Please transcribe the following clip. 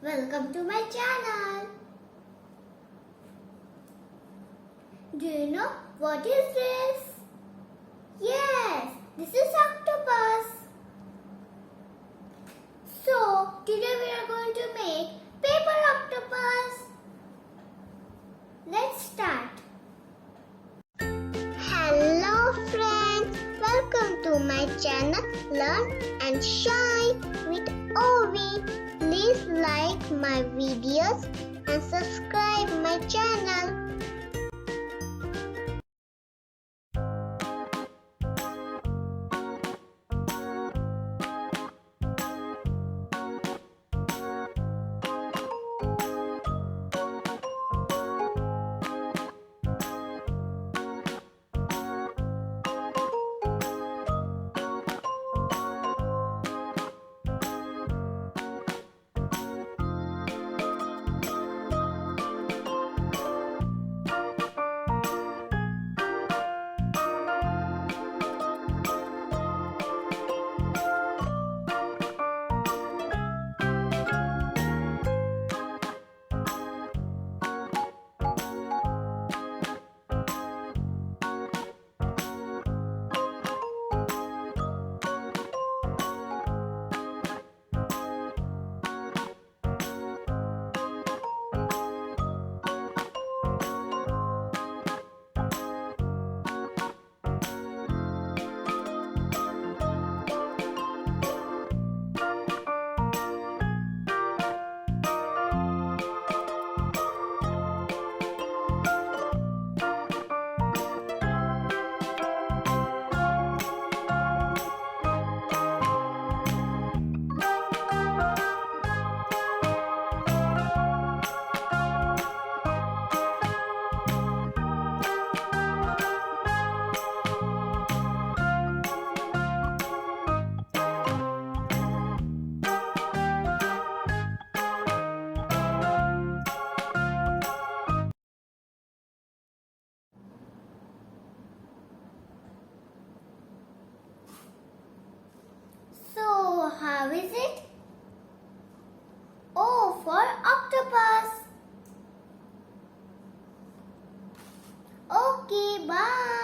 Welcome to my channel. Do you know what is this? Yes, this is Octopus. So, today we are going to make paper octopus. Let's start. Hello friends, welcome to my channel Learn and Shine with Ovi. Please like my videos and subscribe my channel. So, how is it? O for octopus. Okay, bye.